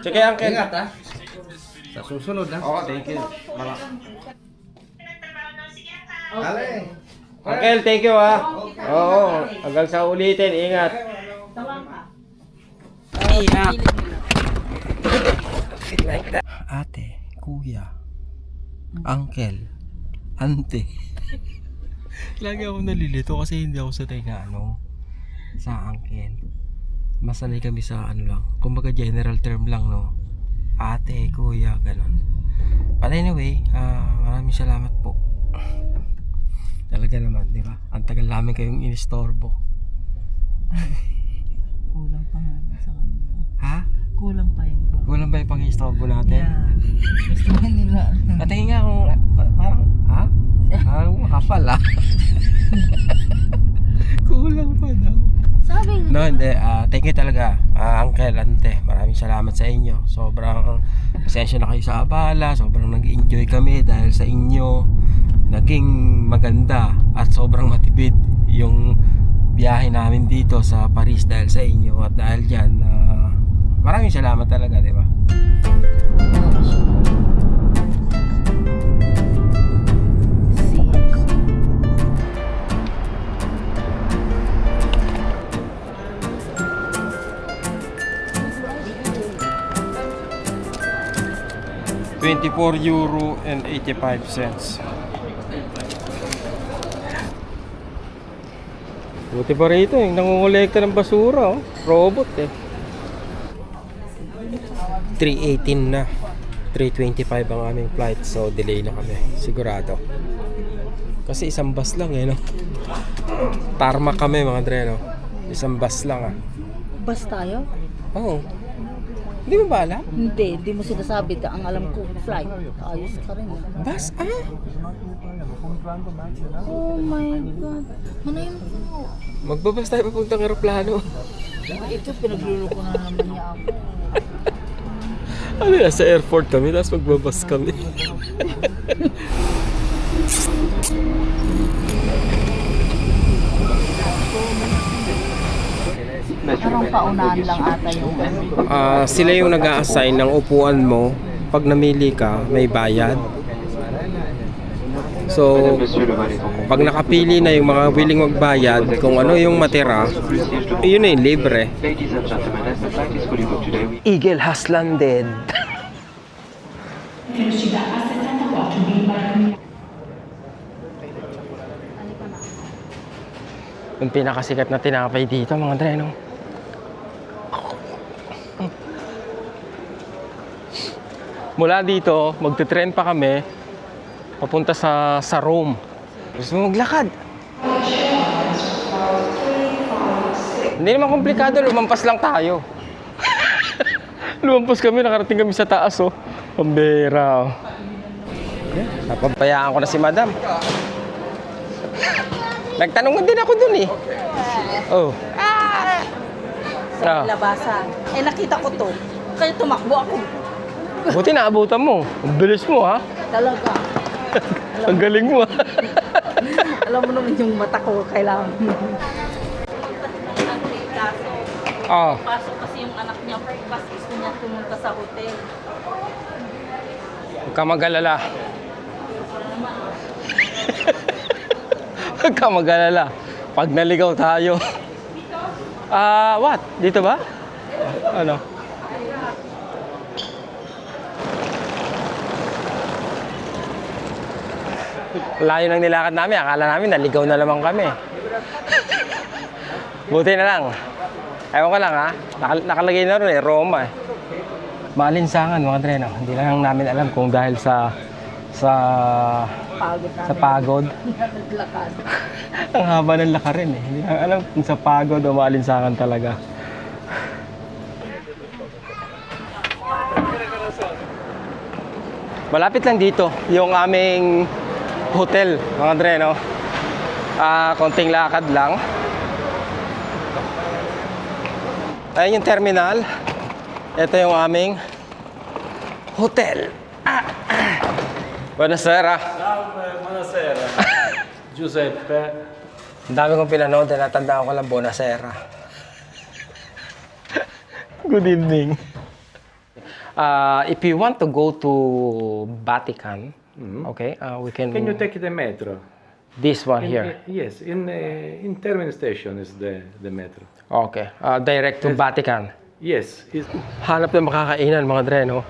Sige, Uncle. Ingat ha. Sa susunod ha. Oo, thank you. Ale. Uncle, thank you ha. Oo, hanggang sa ulitin, ingat. Ate, kuya, uncle, ante. Lagi ako nalilito kasi hindi ako sanay na sa uncle. Masanay kami sa lang. Kumbaga general term lang Ate, kuya, ganon. But anyway, maraming salamat po. Talaga naman, di ba? Ang tagal namin kayong inistorbo. Kulang pa nga sa kanila. Ha? Kulang pa yun. Kulang ba yung pang-istorbo natin? Yeah. Gusto nila. Patingin nga kung parang, ha? Parang makapal Kulang pa daw. Sabi nga. No, hindi. Thank you talaga, Uncle, Ante. Maraming salamat sa inyo. Sobrang pasensya na kayo sa abala. Sobrang nag-enjoy kami dahil sa inyo. Naging maganda at sobrang matipid yung biyahe namin dito sa Paris dahil sa inyo. At dahil dyan, maraming salamat talaga, di ba? 24 euro and 85 cents. Buti pa rito yung nangungulekta ng basura robot 3:18 na. 3:25 ang aming flight, so delay na kami sigurado. Kasi isang bus lang Tarmac kami mga dre Isang bus lang Bus tayo? Oo. Hindi mo ba alam? Hindi mo sinasabi. Ang alam ko, flight. Ayos ka rin. Bus? Oh my God. Manayin mo. Magbabas tayo papuntang aeroplano. Ito, pinagluloko na naman niya ako. Sa airport kami, tapos magbabas kami. Parang paunahan lang ata yung Sila yung nag-a-assign ng upuan mo. Pag namili ka, may bayad. So, pag nakapili na yung mga willing magbayad, kung ano yung matira, yun na yung libre. Eagle has landed. Yung pinakasikat na tinapay dito mga dre Mula dito, magte-train pa kami papunta sa Rome. Gusto mo maglakad? Hindi naman komplikado, lumampas lang tayo. Lumampas kami, nakarating kami sa taas Pambera Napabayaan ko na si Madam. Nagtanong din ako dun sa labasan. Nakita ko to. Kaya tumakbo ako. Buti naabutan mo. Ang bilis mo Talaga. Ang galing mo Alam mo naman yung mata ko kailangan. Pasok kasi yung anak niya, pas gusto niya pumunta sa hotel. Huwag ka mag-alala. Huwag ka mag-alala. Pag naligaw tayo. What? Dito ba? Ano? Layo ng nilakad namin. Akala namin naligaw na lamang kami. Buti na lang. Ewan ko lang nakalagay na rin Roma Maalinsangan mga dre Hindi lang namin alam kung dahil sa pagod. Naglakad. Ang haba ng lakarin Hindi lang alam kung sa pagod o maalinsangan talaga. Malapit lang dito yung aming hotel mga dre konting lakad lang. Ayun yung terminal. Ito yung aming hotel. Buonasera. Buonasera. Giuseppe. Ang dami kong pinanood, natandaan ko lang Buonasera. Good evening. If you want to go to Vatican, okay, we can. Can you take the metro? This one here. Yes, in terminal station is the metro. Okay, direct to Vatican. Yes, Hanap na makakainan mga dre, no?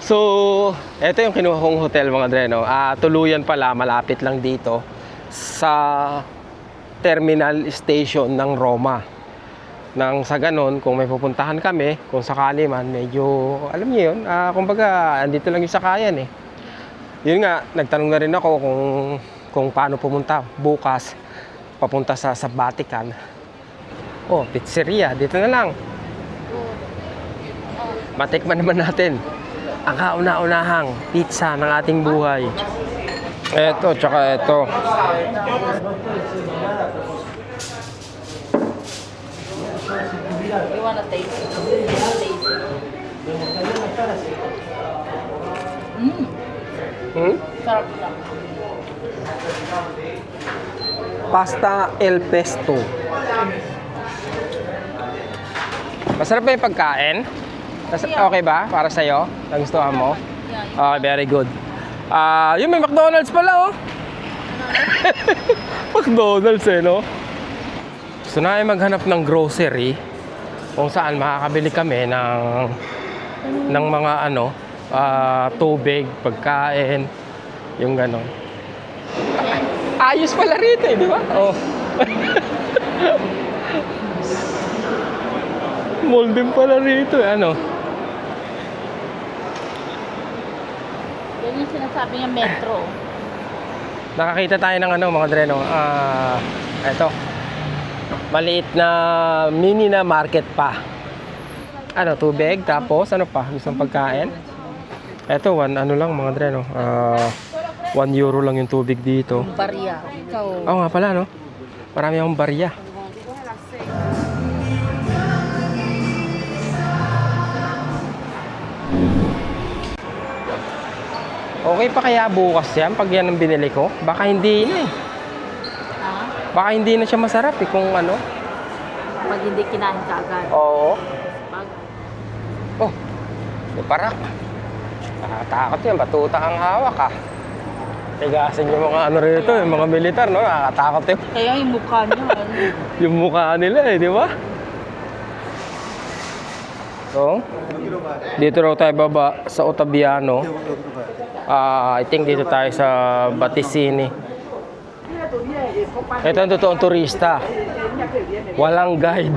So, eto yung kinuha kong hotel mga dre, no? Tuluyan pala, malapit lang dito sa terminal station ng Roma. Nang sa ganon, kung may pupuntahan kami, kung sakali man, medyo, alam niyo yun, kumbaga, andito lang yung sakayan eh. Yun nga, nagtanong na rin ako kung paano pumunta bukas, papunta sa Vatican. Oh, pizzeria, dito na lang. Matikman naman natin ang kauna-unahang pizza ng ating buhay. Eto, tsaka eto. You wanna taste it? Sarap lang. Pasta El Pesto. Masarap ba yung pagkain? Okay ba? Para sa'yo? Nagustuhan mo? Okay, very good. Yung may McDonald's pala, oh. McDonald's, eh, no? Gusto na maghanap ng grocery kung saan makakabili kami ng mga tubig, pagkain, yung ganon. Ayos pala rito, eh, di ba? Oh. Mall din pala rito, eh, ano? Yan yung sinasabi niya metro. Nakakita tayo ng mga dreno. Eto. Maliit na mini na market pa. Tubig, tapos ano pa? Gustong pagkain? Eto, lang mga dreno. 1 euro lang yung tubig dito. Barya. Ikaw. Oo nga pala, no? Marami akong barya. Okay pa kaya bukas yan pag yan ang binili ko? Baka hindi na eh. Baka hindi na siya masarap eh kung ano. Pag hindi kinain ka agad. Oo. Bagay. Oh, may parak. Nakakatakot yan, batuta ang hawak ah. Tigasin yung mga rito, yung mga militar, no? Nakakatakot yun. Kaya yung mukha niya, Yung mukha nila eh, di ba? So, dito raw tayo baba sa Ottaviano. I think dito tayo sa Batisini. Ito ang totoong turista. Walang guide.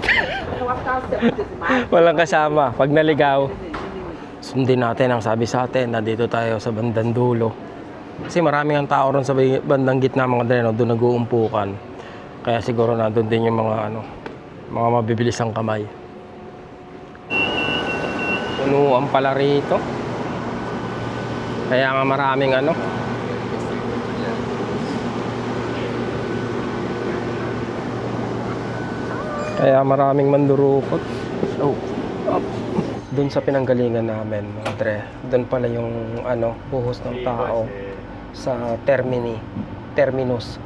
Walang kasama. Pag naligaw, sundin natin ang sabi sa atin na dito tayo sa bandang dulo. Kasi maraming ang tao ron sa bandang gitna mga dreno, doon nag-uumpukan. Kaya siguro na doon din yung mga mga mabibilis ang kamay. Punuan pala rito. Kaya nga maraming Kaya maraming mandurukot. Oh. Doon sa pinanggalingan namin, mga dre. Doon pala yung buhos ng tao sa terminus.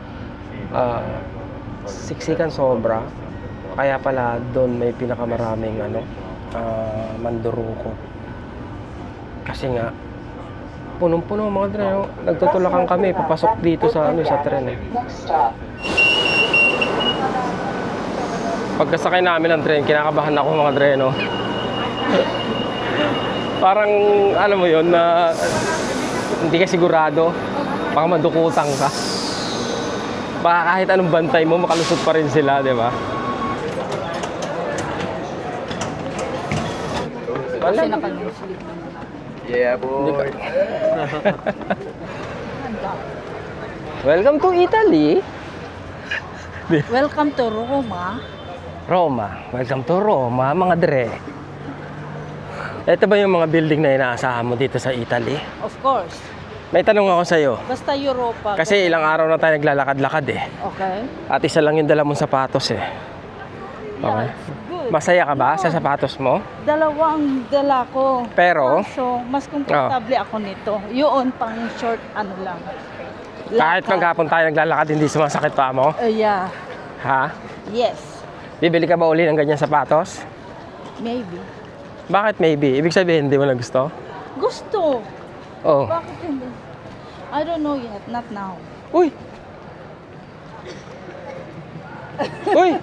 Siksikan sobra. Kaya pala doon may pinakamaraming mandurukot. Kasi nga punong-puno mga dre. Nagtutulakan kami papasok dito sa sa tren. Pagkasakay namin ng tren, kinakabahan ako mga dre, no? Parang, alam mo yun, na hindi ka sigurado. Baka madukutan ka. Baka kahit anong bantay mo, makalusot pa rin sila, di ba? Kasi nakaluslit. Yeah, boy. Welcome to Italy. Welcome to Roma. Roma. Welcome to Roma, mga dre. Ito ba yung mga building na inaasahan mo dito sa Italy? Of course. May tanong ako sa'yo. Basta Europa. Kasi ilang araw na tayo naglalakad-lakad eh. Okay. At isa lang yung dala mong sapatos eh. Okay. Good. Masaya ka ba sa sapatos mo? Dalawang dala ko. Pero, So, mas komportable ako nito. Yun, pang short, lang. kahit Lakad. maghapon tayo naglalakad, hindi sumasakit pa mo? Yeah. Ha? Yes. Bibili ka ba uli ng ganyan sapatos? Maybe. Bakit maybe? Ibig sabihin, hindi mo na gusto? Gusto. Oh. Bakit hindi? I don't know yet. Not now. Uy! Uy!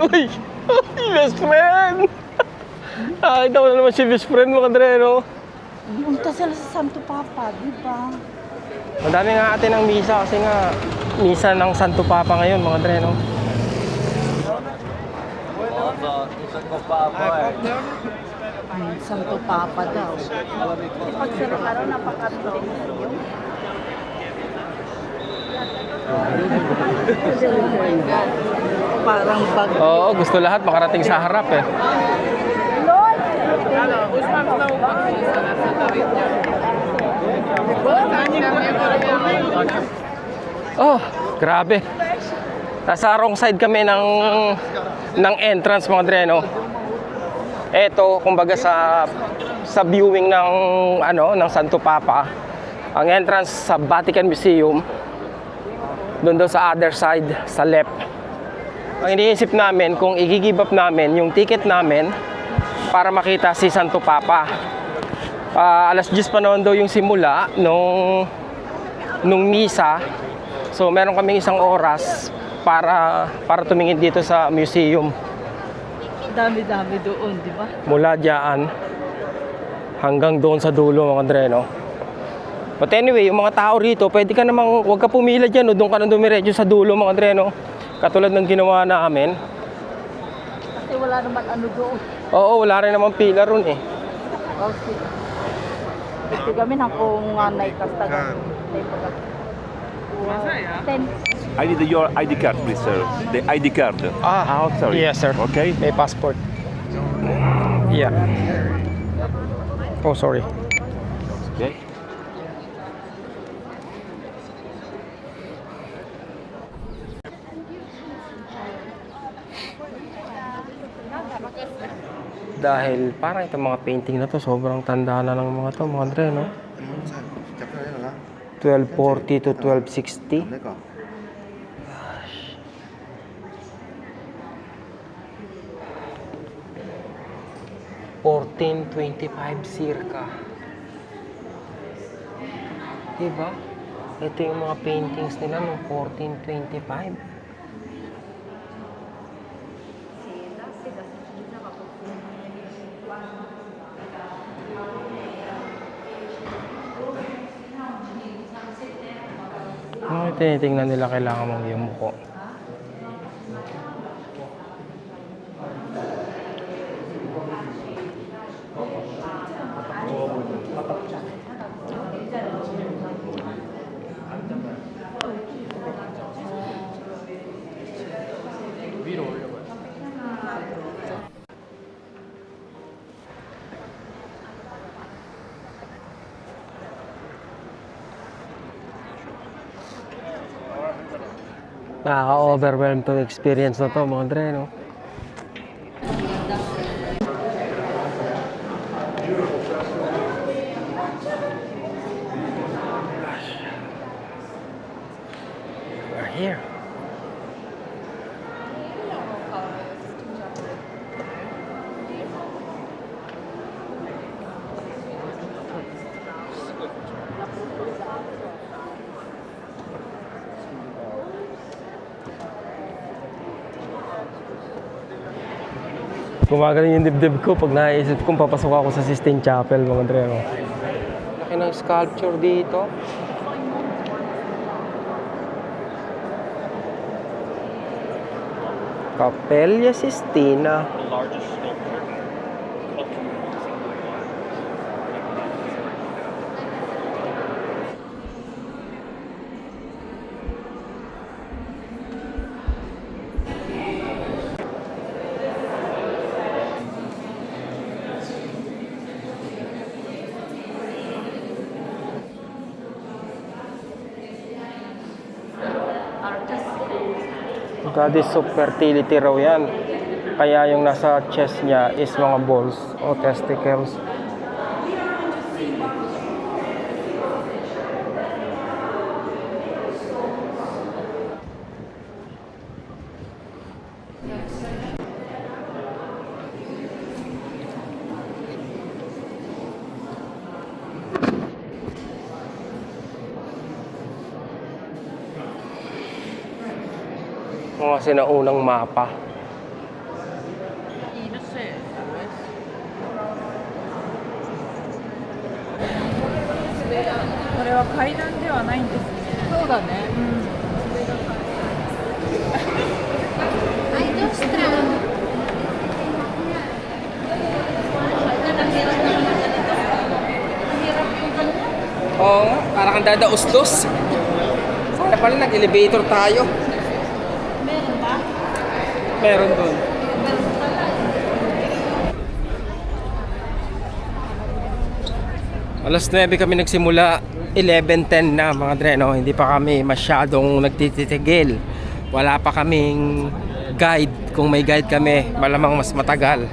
Uy! Uy! Best friend! Nakita ko na naman si best friend mo, Kadreno. Punta sila sa Santo Papa, di ba? Madami nga atin ang misa kasi nga misa ng Santo Papa ngayon, mga Kadreno. Santo Papa daw. Pag sila araw, napakatulog ninyo. Oh my God. Parang bag. Oo, gusto lahat makarating sa harap eh. Oh, grabe. Nasa wrong side kami ng entrance, mga Dreno. Eto, kumbaga sa viewing ng ng Santo Papa. Ang entrance sa Vatican Museum. Doon daw sa other side, sa left. Ang iniisip namin kung i-give up namin yung ticket namin para makita si Santo Papa. Alas 10 pa noon daw yung simula nung misa. So meron kaming isang oras para tumingin dito sa museum. Dami-dami doon, di ba? Mula diyan hanggang doon sa dulo, mga Dreno. But anyway, yung mga tao rito, pwede ka namang, huwag ka pumila dyan, o doon ka nang dumiretso sa dulo, mga Dreno. Katulad ng ginawa namin. Kasi wala naman ano doon. Oo, wala rin naman pila ron eh. Okay. Kasi kami na kung naikastagan. I need your ID card, please, sir. The ID card. Sorry. Yes, sir. Okay. May passport. Yeah. Oh, sorry. Okay. Dahil parang itong mga painting na to, sobrang tanda na ng mga to, mga Dre, no? 1240 to 1260. Gosh. 1425 circa. Diba? Ito yung mga paintings nila noong 1425. Tinitingnan nila, kailangan mong yumuko. Nakaka-overwhelm to experience na to, mga Dre, no? We're here. Gumagaling yung dibdib ko pag naisip kong papasok ako sa Sistine Chapel, mga Dre, no? Laki ng sculpture dito. Capella Sistina. Goddess of fertility raw yan. Kaya yung nasa chest niya is mga balls o testicles. Mga sinaunang mapa. これは階段ではないんですね。そうだね。Oo nga, parang kang dadaos-dos. Sana pala nag-elevator tayo. Meron ba? Meron doon. Alas 9 kami nagsimula, 11:10 na mga dreno. Hindi pa kami masyadong nagtititigil. Wala pa kaming guide. Kung may guide kami, malamang mas matagal.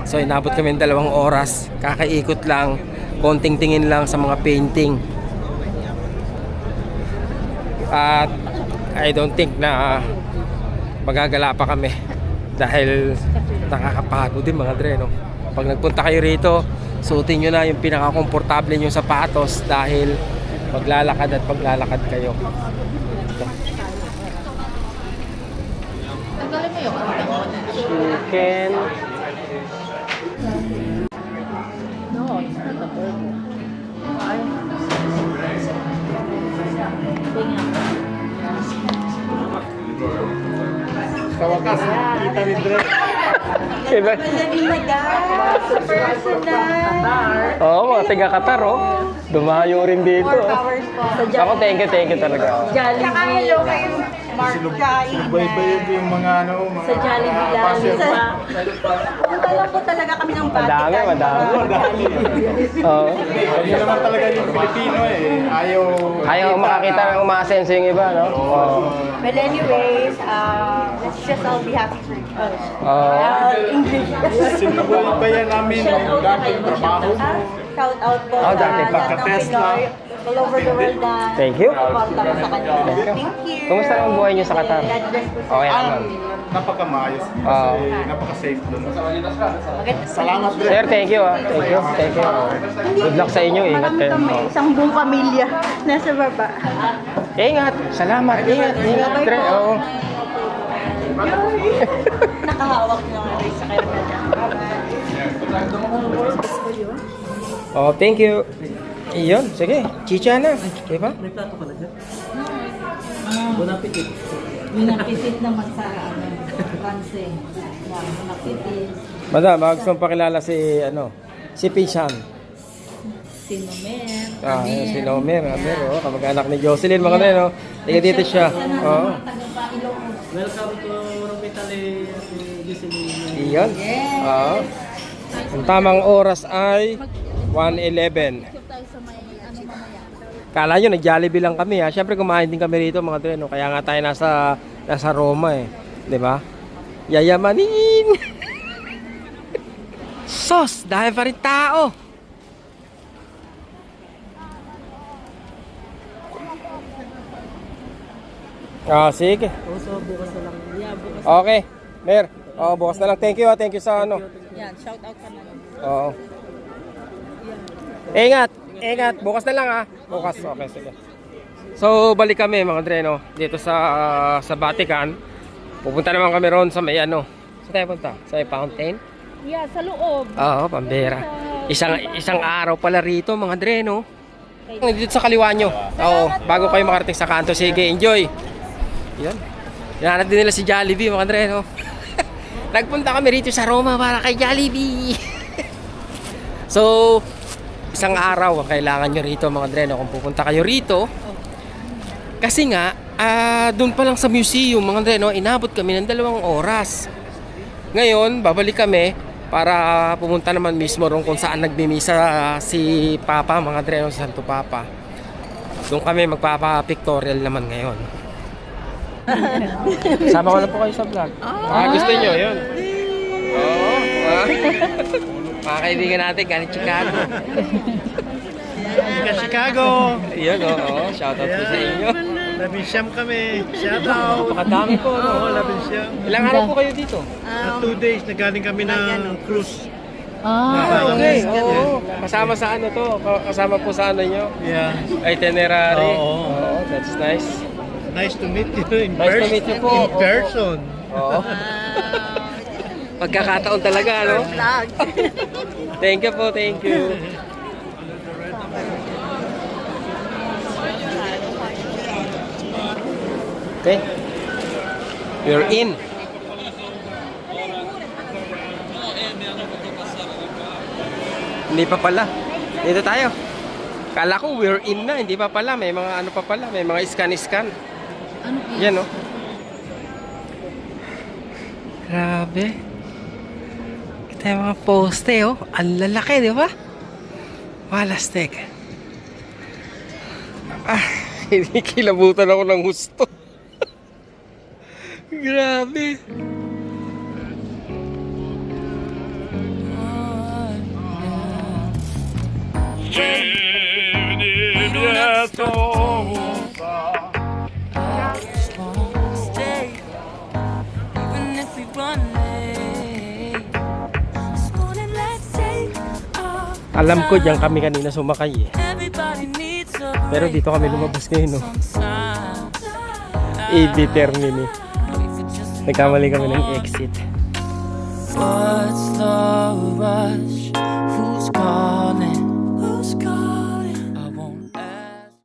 So inabot kami ng 2 oras. Kakaikot lang, konting tingin lang sa mga painting. At I don't think na magagala pa kami dahil nakakapagod din mga dreno. Pag nagpunta kayo rito, suotin nyo na yung pinaka-komportable nyong sapatos dahil maglalakad at maglalakad kayo. Chicken. No, it's not a burger. Sa wakas, kita ni Dre. Iba. Oo, mga taga Qatar, oh. Dumayo rin dito. Ako, thank you talaga. Jollibee. Sinubaybayan ko yung mga ano, mga Sa Jollibee lang. Alam ko talaga kami ng Madami. Oo. Hindi naman talaga yung Pilipino eh. Ayaw makakita ng umasenso yung iba, no? Oo. But anyways, let's just all be happy for us. Oo. English. Sinubaybayan namin yung dati yung trabaho. Shout out po Oh, dati pa. lahat ng Pinoy all over the world na Thank you. contact sa kanila. Thank you. Kumusta ang buhay niyo sa Qatar? God bless po sa Okay naman. Napakamayos Oo. kasi napaka-safe doon. Salamat Dre. Sir, thank you. Thank you. Good luck sa inyo. Ingat kayo. kami, isang buong pamilya nasa baba. Ingat. Salamat. Ingat. Dre. Oo. Nakahawak ng aray sa kanya. Oh, thank you. Iyon, sige. Chicha na. Diba? Minapisit naman sa Franse. Minapisit. Madam, gusto mong pakilala si, si Pisan. Si Nomer. Si Nomer. Oh, kamag-anak ni Jocelyn. Mga na, no? Tiga dito siya. Oo. Welcome to Romitali, Jocelyn. Iyon. Oo. Ang tamang oras ay 1:11. Kala nyo, nag-Jollibee lang kami ha. Siyempre kumain din kami rito mga dreno. Kaya nga tayo nasa Roma eh. Diba? Yayamanin! Sos! Dahil pa rin tao! Sige. Also, bukas na lang. Yeah, bukas. Okay. Mer. Bukas na lang. Thank you ha. Thank you sa Yan, shout out ka na. Oo. Ingat. Bukas na lang ha. Bukas. Okay, sige. So, balik kami mga dreno dito sa Vatican. Pupunta naman kami ron sa may Saan tayo punta? Sa may fountain? Yeah, sa loob. Oo, pambera. Isang araw pala rito mga dreno. Dito sa kaliwa nyo. Oo, bago kayo makarating sa kanto. Sige, enjoy. Yan. Hinahanap din nila si Jollibee mga dreno. Nagpunta kami rito sa Roma para kay Jollibee. So, isang araw ang kailangan nyo rito mga dreno kung pupunta kayo rito. Kasi nga, doon pa lang sa museum mga dreno, inabot kami ng 2 oras. Ngayon, babalik kami para pumunta naman mismo ron kung saan nagmimisa si Papa mga dreno, si Santo Papa. Doon kami magpapa-pictorial naman ngayon. Sama ko na po kayo sa vlog. Gusto nyo yun? Oo. Mga kaibigan natin, galing Chicago. Chicago! Yun, oo. Shoutout po sa inyo. Labinsyam kami. Shout out! Napakadami po, no? Oo, Labinsyam. Ilang araw po kayo dito? 2 days, nagaling kami ng cruise. Okay, oo. Kasama sa to? Kasama po sa nyo? Yeah. Itinerary? Oo. That's nice. Nice to meet you in Nice to meet you po. In person. Oo. Pagkakataon talaga, no? Thank you po, thank you. Okay. We're in. Hindi pa pala. Dito tayo. Kala ko we're in na, hindi pa pala. May mga ano pa pala, may mga scan-scan. Ano Yan, oh. Grabe. Kita yung mga poste, oh. Ang lalaki, di ba? Walastek. Ah, kinikilabutan ako ng gusto. Grabe. Alam ko diyan kami kanina sumakay eh. Pero dito kami lumabas ngayon, no. EV termini. Nagkamali kami ng exit. What's the rush? Who's calling?